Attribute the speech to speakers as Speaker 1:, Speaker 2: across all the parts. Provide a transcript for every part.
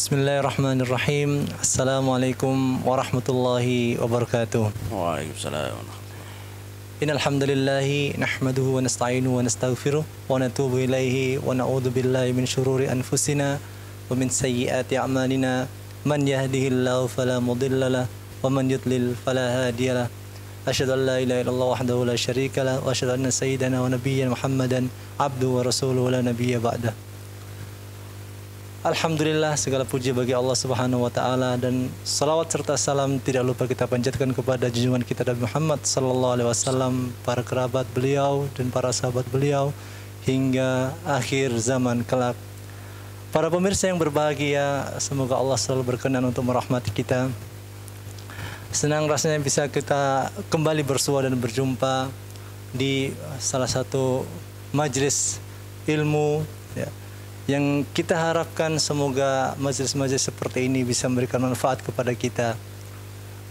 Speaker 1: Bismillahirrahmanirrahim. Assalamualaikum warahmatullahi wabarakatuh.
Speaker 2: Waalaikumsalam.
Speaker 1: Innal hamdalillahi nahmaduhu wa nasta'inuhu wa nastaghfiruh wa natubu ilaihi wa na'udzu billahi min syururi anfusina wa min sayyiati a'malina. Man yahdihillahu fala mudhillalah wa man yudlil fala hadiyalah. Asyhadu an la ilaha illallah wahdahu la syarikalah wa asyhadu anna sayyidana wa nabiyyana Muhammadan abduhu wa rasuluhu la nabiyya ba'dah. Alhamdulillah, segala puji bagi Allah Subhanahu wa taala, dan salawat serta salam tidak lupa kita panjatkan kepada junjungan kita Nabi Muhammad sallallahu alaihi wasallam, para kerabat beliau dan para sahabat beliau hingga akhir zaman kelak. Para pemirsa yang berbahagia, semoga Allah selalu berkenan untuk merahmati kita. Senang rasanya bisa kita kembali bersua dan berjumpa di salah satu majelis ilmu, ya, yang kita harapkan semoga majelis-majelis seperti ini bisa memberikan manfaat kepada kita.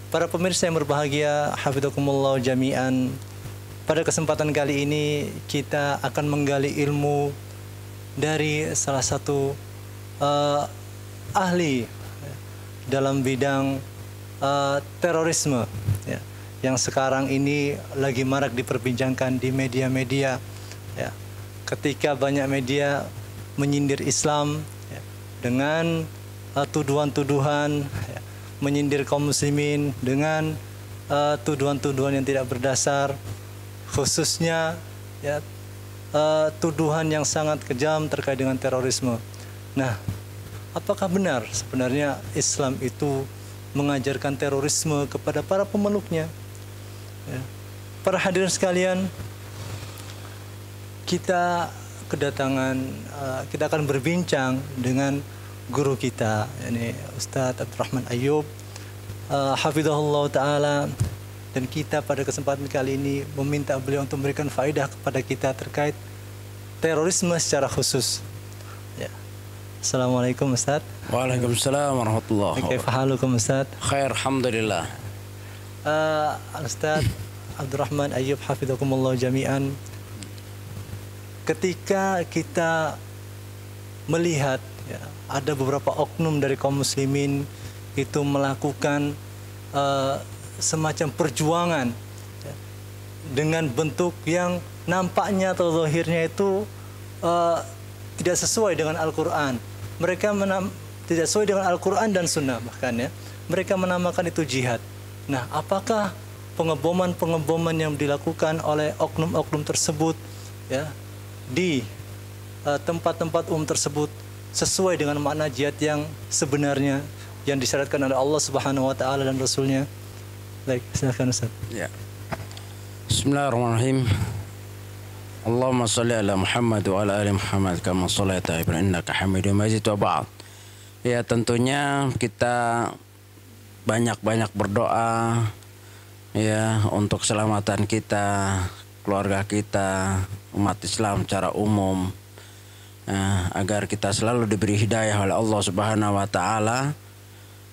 Speaker 1: Para pemirsa yang berbahagia, hafidhakumullah jami'an. Pada kesempatan kali ini kita akan menggali ilmu dari salah satu ahli dalam bidang terorisme, ya, yang sekarang ini lagi marak diperbincangkan di media-media, ya. Ketika banyak media menyindir Islam, ya, dengan tuduhan-tuduhan, ya, menyindir kaum muslimin dengan tuduhan-tuduhan yang tidak berdasar, khususnya, ya, tuduhan yang sangat kejam terkait dengan terorisme. Nah, apakah benar sebenarnya Islam itu mengajarkan terorisme kepada para pemeluknya? Ya. Para hadirin sekalian, kita akan berbincang dengan guru kita, yakni Ustadz Abdurrahman Ayyub, hafizahullah ta'ala, dan kita pada kesempatan kali ini meminta beliau untuk memberikan faedah kepada kita terkait terorisme secara khusus. Ya. Assalamualaikum Ustadz.
Speaker 2: Waalaikumsalam warahmatullahi wabarakatuh.
Speaker 1: Kaifa halukum Ustadz?
Speaker 2: Khair, alhamdulillah.
Speaker 1: Ustadz Abdurrahman Ayyub, hafizakumullah jami'an. Ketika kita melihat, ya, ada beberapa oknum dari kaum muslimin itu melakukan semacam perjuangan, ya, dengan bentuk yang nampaknya atau zahirnya itu tidak sesuai dengan Al-Quran. Mereka tidak sesuai dengan Al-Quran dan Sunnah, bahkan, ya, mereka menamakan itu jihad. Nah, apakah pengeboman yang dilakukan oleh oknum-oknum tersebut, ya, di tempat-tempat umum tersebut sesuai dengan makna jihad yang sebenarnya yang disyaratkan oleh Allah Subhanahu wa taala dan Rasulnya? Baik, silakan Ustaz.
Speaker 2: Ya. Bismillahirrahmanirrahim. Allahumma shalli ala Muhammad wa ala ali Muhammad kama shallaita innaka Hamidum Majid wa ba'd. Ya, tentunya kita banyak-banyak berdoa, ya, untuk keselamatan kita, keluarga kita, umat Islam secara umum, agar kita selalu diberi hidayah oleh Allah Subhanahu wa taala,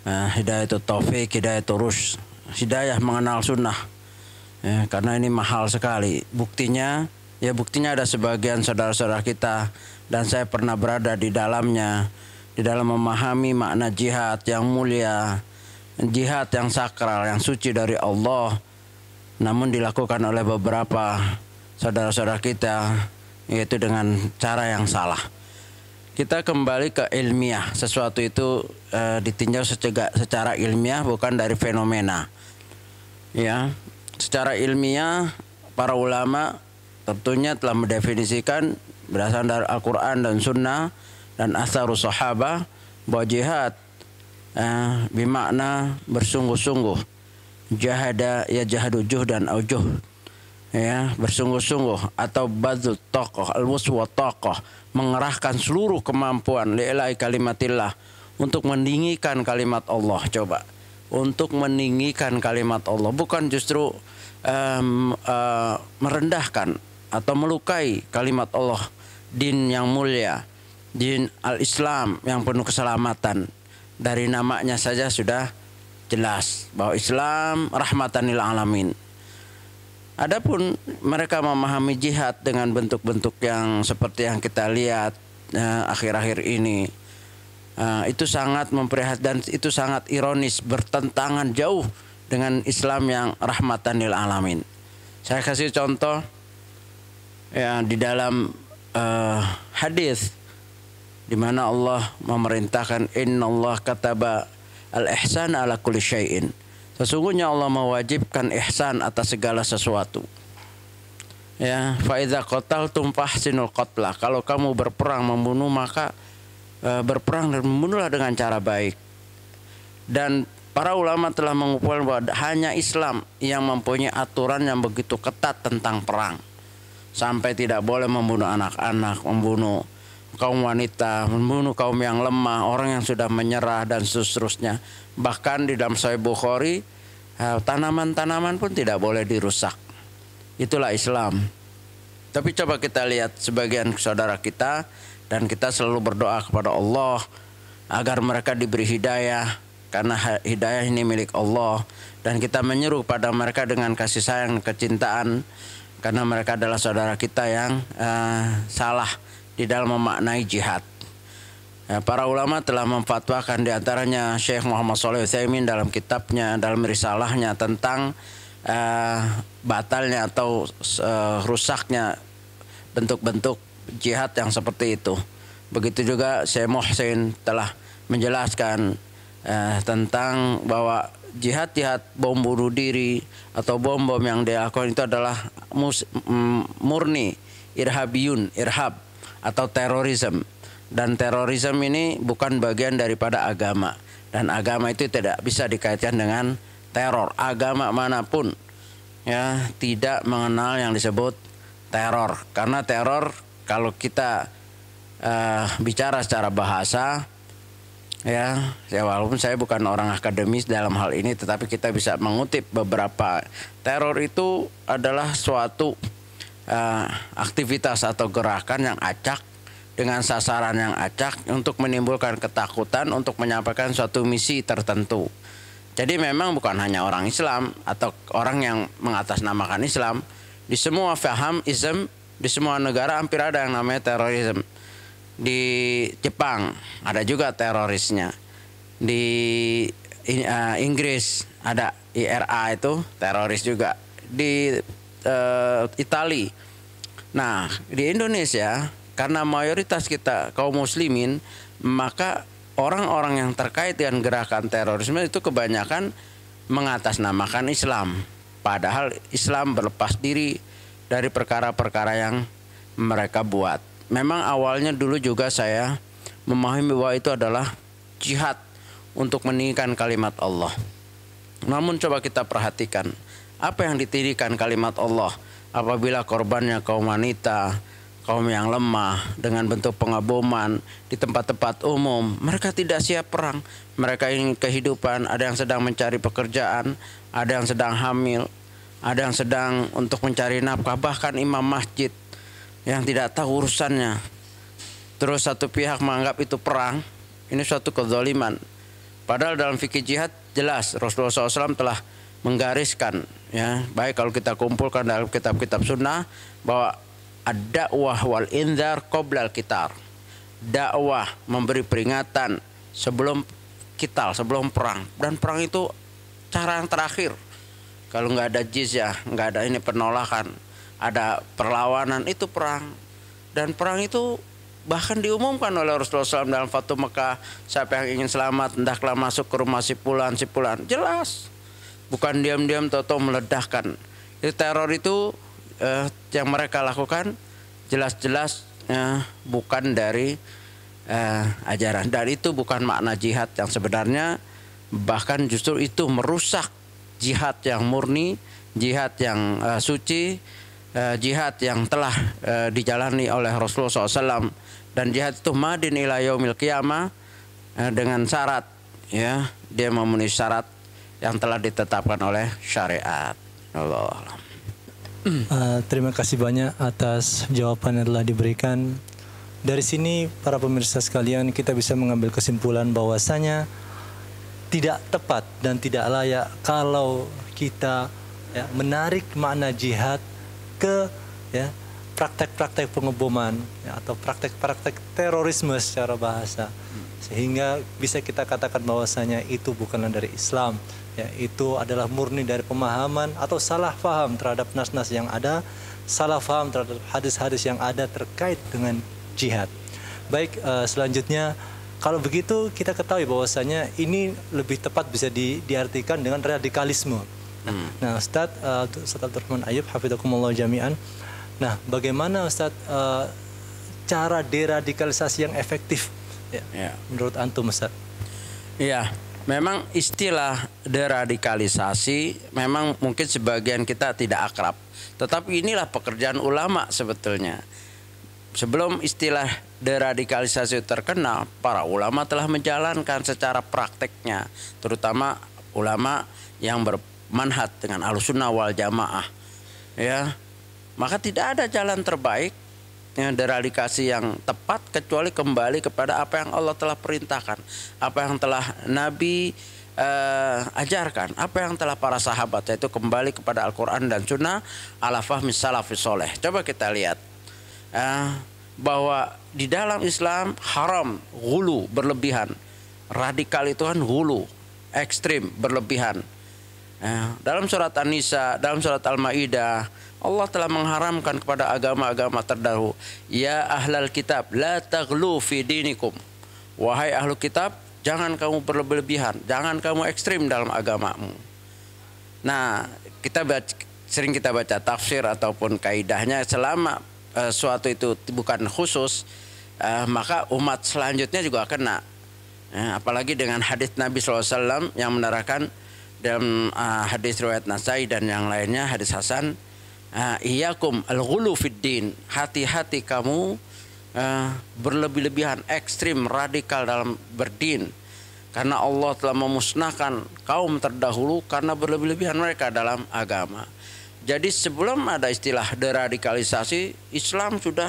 Speaker 2: hidayah itu taufik, hidayah itu rusy, hidayah mengenal sunnah, ya, karena ini mahal sekali. Buktinya ada sebagian saudara-saudara kita, dan saya pernah berada di dalamnya, di dalam memahami makna jihad yang mulia, jihad yang sakral, yang suci dari Allah, namun dilakukan oleh beberapa saudara-saudara kita, yaitu dengan cara yang salah. Kita kembali ke ilmiah. Sesuatu itu ditinjau secara ilmiah, bukan dari fenomena. Ya, secara ilmiah para ulama tentunya telah mendefinisikan berdasarkan dari Al-Quran dan Sunnah dan asharus sahabah bahwa jihad bermakna bersungguh-sungguh. Jahada ya jahadu juhdan au juhd, ya, bersungguh-sungguh, atau badul taqah al-wuswa taqah, mengerahkan seluruh kemampuan li'ilai kalimatillah, untuk meninggikan kalimat Allah. Coba, untuk meninggikan kalimat Allah, bukan justru merendahkan atau melukai kalimat Allah, din yang mulia, din al-Islam yang penuh keselamatan. Dari namanya saja sudah jelas bahwa Islam rahmatan lil alamin. Adapun mereka memahami jihad dengan bentuk-bentuk yang seperti yang kita lihat akhir-akhir ini, Itu sangat memprihatinkan dan itu sangat ironis, bertentangan jauh dengan Islam yang rahmatan lil alamin. Saya kasih contoh ya di dalam hadis di mana Allah memerintahkan innallah kataba al-ihsan ala kulli syai'in. Sesungguhnya Allah mewajibkan ihsan atas segala sesuatu. Ya, fa idza qataltum fahsinul qatla. Kalau kamu berperang membunuh maka berperang dan membunuhlah dengan cara baik. Dan para ulama telah mengumpulkan bahwa hanya Islam yang mempunyai aturan yang begitu ketat tentang perang. Sampai tidak boleh membunuh anak-anak, membunuh kaum wanita, membunuh kaum yang lemah, orang yang sudah menyerah dan seterusnya. Bahkan di dalam Sahih Bukhari, tanaman-tanaman pun tidak boleh dirusak. Itulah Islam. Tapi coba kita lihat sebagian saudara kita, dan kita selalu berdoa kepada Allah agar mereka diberi hidayah, karena hidayah ini milik Allah. Dan kita menyeru pada mereka dengan kasih sayang, kecintaan, karena mereka adalah saudara kita yang salah di dalam memaknai jihad. Para ulama telah memfatwakan, diantaranya Syekh Muhammad Shalih Utsaimin dalam kitabnya, dalam risalahnya tentang batalnya atau rusaknya bentuk-bentuk jihad yang seperti itu. Begitu juga Syekh Muhsin telah menjelaskan tentang bahwa jihad-jihad bom bunuh diri atau bom-bom yang dilakukan itu adalah murni irhab atau terorisme. Dan terorisme ini bukan bagian daripada agama. Dan agama itu tidak bisa dikaitkan dengan teror. Agama manapun ya tidak mengenal yang disebut teror. Karena teror kalau kita bicara secara bahasa ya walaupun saya bukan orang akademis dalam hal ini, tetapi kita bisa mengutip beberapa. Teror itu adalah suatu aktivitas atau gerakan yang acak dengan sasaran yang acak untuk menimbulkan ketakutan, untuk menyampaikan suatu misi tertentu. Jadi memang bukan hanya orang Islam atau orang yang mengatasnamakan Islam. Di semua faham Islam, di semua negara hampir ada yang namanya terorisme. Di Jepang ada juga terorisnya. Di Inggris ada IRA itu teroris juga. Di Italia. Nah, di Indonesia karena mayoritas kita kaum muslimin, maka orang-orang yang terkait dengan gerakan terorisme itu kebanyakan mengatasnamakan Islam. Padahal Islam berlepas diri dari perkara-perkara yang mereka buat. Memang awalnya dulu juga saya memahami bahwa itu adalah jihad untuk meninggikan kalimat Allah. Namun coba kita perhatikan apa yang ditirikan kalimat Allah apabila korbannya kaum wanita, kaum yang lemah dengan bentuk pengaboman di tempat-tempat umum. Mereka tidak siap perang. Mereka ingin kehidupan. Ada yang sedang mencari pekerjaan, ada yang sedang hamil, ada yang sedang untuk mencari nafkah. Bahkan imam masjid yang tidak tahu urusannya. Terus satu pihak menganggap itu perang. Ini suatu kezaliman. Padahal dalam fikih jihad jelas Rasulullah SAW telah menggariskan, ya, baik kalau kita kumpulkan dalam kitab-kitab sunnah, bahwa ad-da'wah wal indzar qoblal qitar. Dakwah memberi peringatan sebelum qital, sebelum perang. Dan perang itu cara yang terakhir. Kalau nggak ada jizyah, nggak ada ini penolakan, ada perlawanan, itu perang. Dan perang itu bahkan diumumkan oleh Rasulullah SAW dalam Fatu Mekah, siapa yang ingin selamat hendaklah masuk ke rumah si fulan. Jelas. Bukan diam-diam tahu-tahu meledakkan. Jadi teror itu yang mereka lakukan jelas-jelas bukan dari ajaran. Dan itu bukan makna jihad yang sebenarnya. Bahkan justru itu merusak jihad yang murni, jihad yang suci, jihad yang telah dijalani oleh Rasulullah SAW. Dan jihad itu madin ila yaumil qiyamah dengan syarat, ya, dia memenuhi syarat yang telah ditetapkan oleh syariat. Allah.
Speaker 1: Terima kasih banyak atas jawaban yang telah diberikan. Dari sini para pemirsa sekalian, kita bisa mengambil kesimpulan bahwasanya tidak tepat dan tidak layak kalau kita menarik makna jihad ke praktek-praktek pengeboman ya, atau praktek-praktek terorisme secara bahasa, sehingga bisa kita katakan bahwasanya itu bukanlah dari Islam ya, itu adalah murni dari pemahaman atau salah faham terhadap nas-nas yang ada, salah faham terhadap hadis-hadis yang ada terkait dengan jihad. Baik, selanjutnya kalau begitu kita ketahui bahwasanya ini lebih tepat bisa diartikan dengan radikalisme. Nah, Ustadz Abdurrahman Ayub hafidzakumullah jami'an. Nah, bagaimana Ustadz cara deradikalisasi yang efektif ya, menurut antum Ustadz?
Speaker 2: Iya, memang istilah deradikalisasi memang mungkin sebagian kita tidak akrab. Tetapi inilah pekerjaan ulama sebetulnya. Sebelum istilah deradikalisasi terkenal, para ulama telah menjalankan secara prakteknya, terutama ulama yang bermanhaj dengan Ahlussunnah wal Jamaah. Ya, maka tidak ada jalan terbaik ya, deradikasi yang tepat kecuali kembali kepada apa yang Allah telah perintahkan, apa yang telah Nabi ajarkan, apa yang telah para sahabat, yaitu kembali kepada Al-Quran dan Sunnah ala fahmi salafis soleh. Coba kita lihat bahwa di dalam Islam haram ghulu, berlebihan. Radikal itu kan ghulu, ekstrim, berlebihan. Dalam surat An-Nisa, dalam surat Al-Maidah, Allah telah mengharamkan kepada agama-agama terdahulu, ya ahlal kitab la taghlu fi dinikum, wahai ahlu kitab, jangan kamu berlebihan, jangan kamu ekstrim dalam agamamu. Nah, sering kita baca tafsir ataupun kaidahnya, selama suatu itu bukan khusus, maka umat selanjutnya juga kena. Apalagi dengan hadis Nabi SAW yang menerangkan dalam hadis riwayat Nasai dan yang lainnya, hadis Hasan, iyyakum al-ghulu fid din, hati-hati kamu berlebih-lebihan, ekstrim, radikal dalam berdin, karena Allah telah memusnahkan kaum terdahulu karena berlebih-lebihan mereka dalam agama. Jadi sebelum ada istilah deradikalisasi, Islam sudah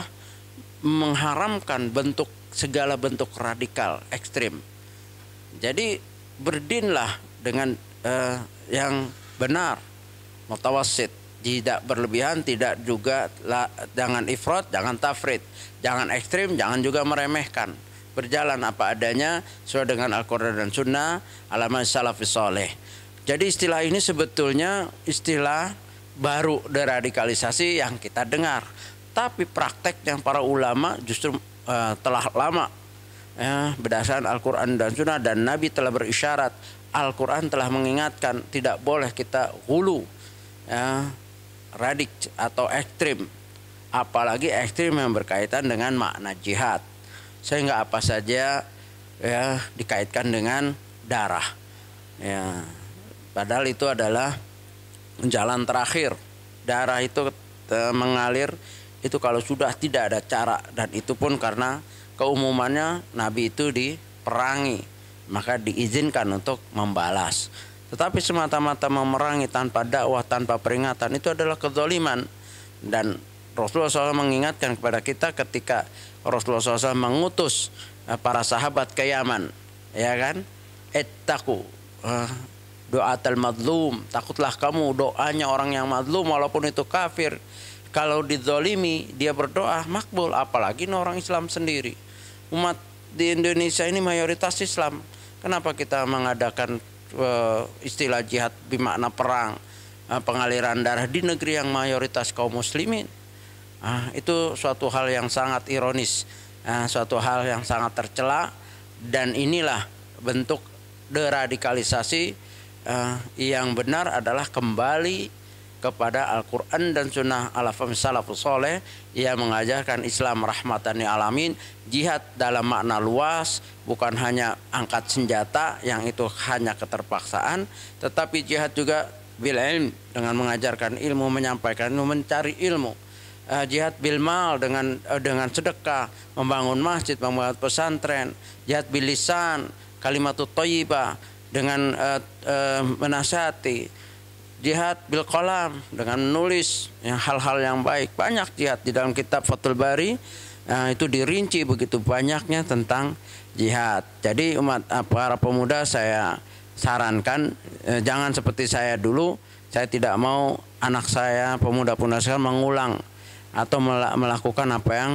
Speaker 2: mengharamkan segala bentuk radikal, ekstrim. Jadi berdinlah dengan yang benar, mutawassit, tidak berlebihan, tidak juga jangan ifrat, jangan tafrid, jangan ekstrim, jangan juga meremehkan. Berjalan apa adanya sesuai dengan Al-Quran dan Sunnah alaman salafis soleh. Jadi istilah ini sebetulnya istilah baru deradikalisasi yang kita dengar, tapi praktek yang para ulama justru telah lama berdasarkan Al-Quran dan Sunnah, dan Nabi telah berisyarat, Al-Quran telah mengingatkan tidak boleh kita hulu radik atau ekstrim, apalagi ekstrim yang berkaitan dengan makna jihad, sehingga apa saja ya dikaitkan dengan darah ya, padahal itu adalah jalan terakhir. Darah itu mengalir itu kalau sudah tidak ada cara, dan itu pun karena keumumannya Nabi itu diperangi, maka diizinkan untuk membalas. Tetapi semata-mata memerangi tanpa dakwah, tanpa peringatan, itu adalah kezaliman. Dan Rasulullah SAW mengingatkan kepada kita ketika Rasulullah SAW mengutus para sahabat ke Yaman, ya kan, ittaqu doatul mazlum, takutlah kamu doanya orang yang mazlum walaupun itu kafir. Kalau dizalimi dia berdoa makbul, apalagi orang Islam sendiri. Umat di Indonesia ini mayoritas Islam. Kenapa kita mengadakan istilah jihad bermakna perang, pengaliran darah di negeri yang mayoritas kaum muslimin? Itu suatu hal yang sangat ironis, suatu hal yang sangat tercela, dan inilah bentuk deradikalisasi. Yang benar adalah kembali kepada Al-Quran dan Sunnah ala fahmi salafus soleh yang mengajarkan Islam rahmatan lil alamin, jihad dalam makna luas, bukan hanya angkat senjata yang itu hanya keterpaksaan, tetapi jihad juga bil ilm, dengan mengajarkan ilmu, menyampaikan ilmu, mencari ilmu. Jihad bil mal, dengan sedekah, membangun masjid, membangun pesantren. Jihad bil lisan, kalimatut thayyibah, dengan menasihati. Jihad bil qalam, dengan menulis hal-hal yang baik. Banyak jihad di dalam kitab Fathul Bari, itu dirinci begitu banyaknya tentang jihad. Jadi para pemuda saya sarankan, jangan seperti saya dulu. Saya tidak mau anak saya, pemuda-pemuda sekarang mengulang atau melakukan apa yang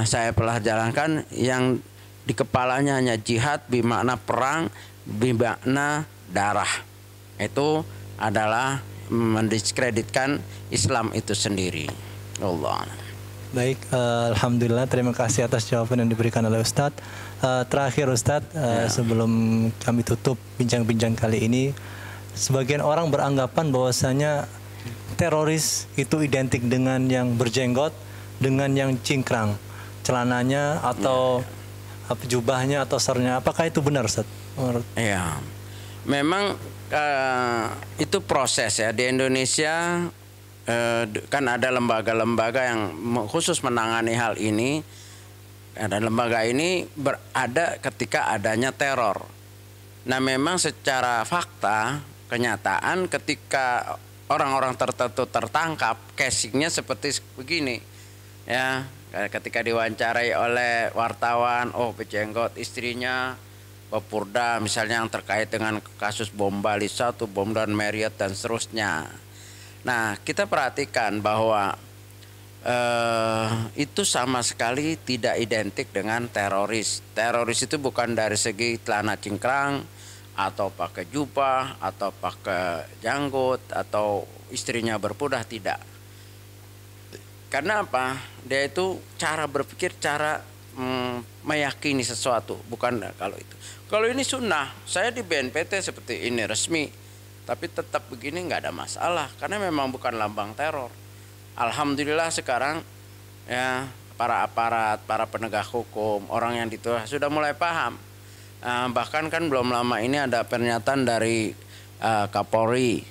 Speaker 2: saya telah jalankan, yang di kepalanya hanya jihad bermakna perang, bermakna darah. Itu adalah mendiskreditkan Islam itu sendiri. Allah.
Speaker 1: Baik, alhamdulillah, terima kasih atas jawaban yang diberikan oleh Ustadz. Terakhir Ustadz, sebelum kami tutup bincang-bincang kali ini, sebagian orang beranggapan bahwasanya teroris itu identik dengan yang berjenggot, dengan yang cingkrang, celananya atau jubahnya atau sarungnya. Apakah itu benar, Ustadz?
Speaker 2: Ya, memang itu proses ya di Indonesia. Kan ada lembaga-lembaga yang khusus menangani hal ini. Dan lembaga ini berada ketika adanya teror. Nah, memang secara fakta, kenyataan ketika orang-orang tertentu tertangkap, casingnya seperti begini. Ya, ketika diwawancarai oleh wartawan, oh berjenggot istrinya Bapurda misalnya yang terkait dengan kasus bom Bali 1, bom dan Marriott dan seterusnya. Nah, kita perhatikan bahwa itu sama sekali tidak identik dengan teroris. Teroris itu bukan dari segi celana cingkrang atau pakai jubah atau pakai janggut atau istrinya berpudah, tidak. Karena apa? Dia itu cara berpikir, cara meyakini sesuatu, bukan kalau itu. Kalau ini sunnah, saya di BNPT seperti ini resmi, tapi tetap begini nggak ada masalah karena memang bukan lambang teror. Alhamdulillah sekarang ya para aparat, para penegak hukum, orang yang dituduh sudah mulai paham. Bahkan kan belum lama ini ada pernyataan dari Kapolri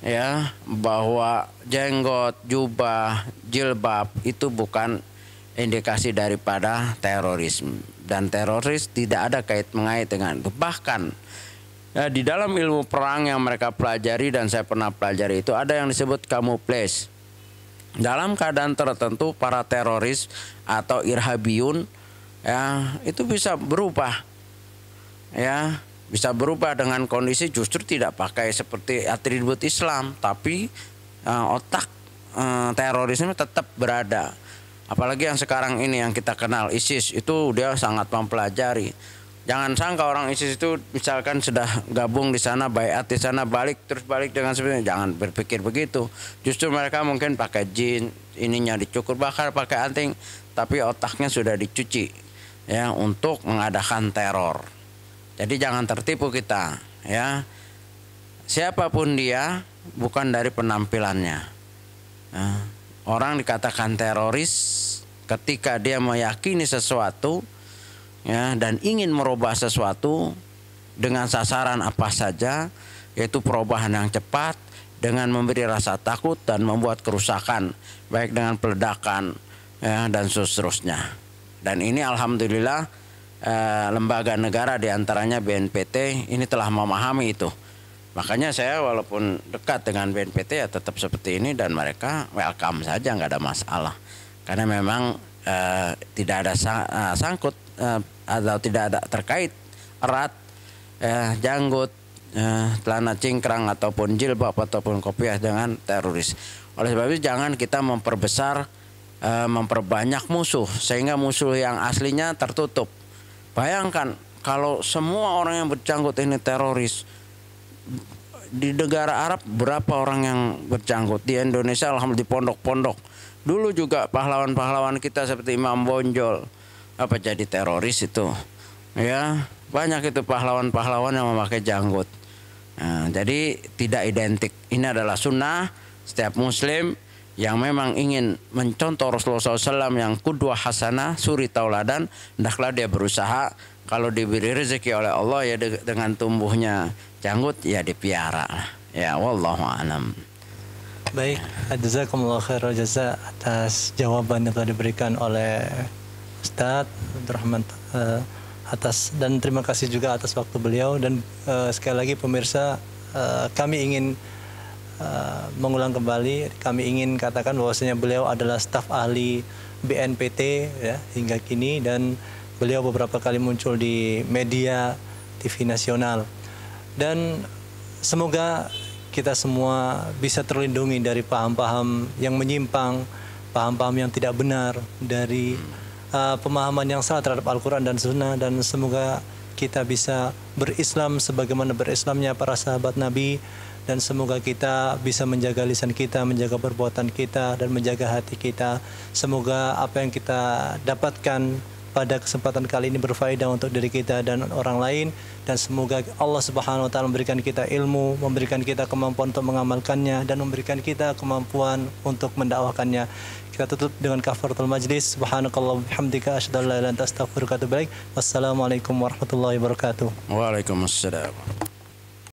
Speaker 2: ya bahwa jenggot, jubah, jilbab itu bukan indikasi daripada terorisme, dan teroris tidak ada kait-mengait dengan itu. Bahkan di dalam ilmu perang yang mereka pelajari dan saya pernah pelajari itu ada yang disebut kamuflase. Dalam keadaan tertentu para teroris atau irhabiyun ya itu bisa berubah. Ya, bisa berubah dengan kondisi justru tidak pakai seperti atribut Islam, tapi otak terorisme tetap berada. Apalagi yang sekarang ini yang kita kenal ISIS, itu dia sangat mempelajari. Jangan sangka orang ISIS itu misalkan sudah gabung di sana, baiat di sana, balik terus balik dengan sebenarnya. Jangan berpikir begitu. Justru mereka mungkin pakai jin, ininya dicukur, bakar pakai anting, tapi otaknya sudah dicuci ya untuk mengadakan teror. Jadi jangan tertipu kita ya. Siapapun dia bukan dari penampilannya. Orang dikatakan teroris ketika dia meyakini sesuatu ya dan ingin merubah sesuatu dengan sasaran apa saja, yaitu perubahan yang cepat dengan memberi rasa takut dan membuat kerusakan baik dengan peledakan ya, dan seterusnya. Dan ini alhamdulillah lembaga negara diantaranya BNPT ini telah memahami itu. Makanya saya walaupun dekat dengan BNPT ya tetap seperti ini dan mereka welcome saja, nggak ada masalah. Karena memang tidak ada sangkut atau tidak ada terkait erat janggut, celana cingkrang ataupun jilbab ataupun kopiah dengan teroris. Oleh sebab itu jangan kita memperbesar, memperbanyak musuh sehingga musuh yang aslinya tertutup. Bayangkan kalau semua orang yang berjanggut ini teroris. Di negara Arab berapa orang yang berjanggut? Di Indonesia alhamdulillah di pondok-pondok. Dulu juga pahlawan-pahlawan kita seperti Imam Bonjol apa jadi teroris itu. Ya, banyak itu pahlawan-pahlawan yang memakai janggut. Nah, jadi tidak identik. Ini adalah sunnah setiap muslim yang memang ingin mencontoh Rasulullah SAW yang qudwah hasanah, suri tauladan, hendaklah dia berusaha kalau diberi rezeki oleh Allah ya dengan tumbuhnya janggut ya dipiara. Ya wallahu a'lam.
Speaker 1: Baik, jazakumullah khairal jaza atas jawaban yang telah diberikan oleh Ustadz Abdurrahman atas, dan terima kasih juga atas waktu beliau. Dan sekali lagi pemirsa, kami ingin mengulang kembali, kami ingin katakan bahwasanya beliau adalah staf ahli BNPT ya hingga kini, dan beliau beberapa kali muncul di media TV nasional. Dan semoga kita semua bisa terlindungi dari paham-paham yang menyimpang, paham-paham yang tidak benar, dari pemahaman yang salah terhadap Al-Quran dan Sunnah, dan semoga kita bisa berislam sebagaimana berislamnya para sahabat Nabi, dan semoga kita bisa menjaga lisan kita, menjaga perbuatan kita, dan menjaga hati kita. Semoga apa yang kita dapatkan pada kesempatan kali ini berfaedah untuk diri kita dan orang lain, dan semoga Allah Subhanahu wa taala memberikan kita ilmu, memberikan kita kemampuan untuk mengamalkannya, dan memberikan kita kemampuan untuk mendakwakannya. Kita tutup dengan kafaratul majlis. Subhanakallah bihamdika asyhadu an la ilaha illa anta astaghfiruka wa atubu ilaik. Wassalamualaikum warahmatullahi wabarakatuh.
Speaker 2: Waalaikumsalam.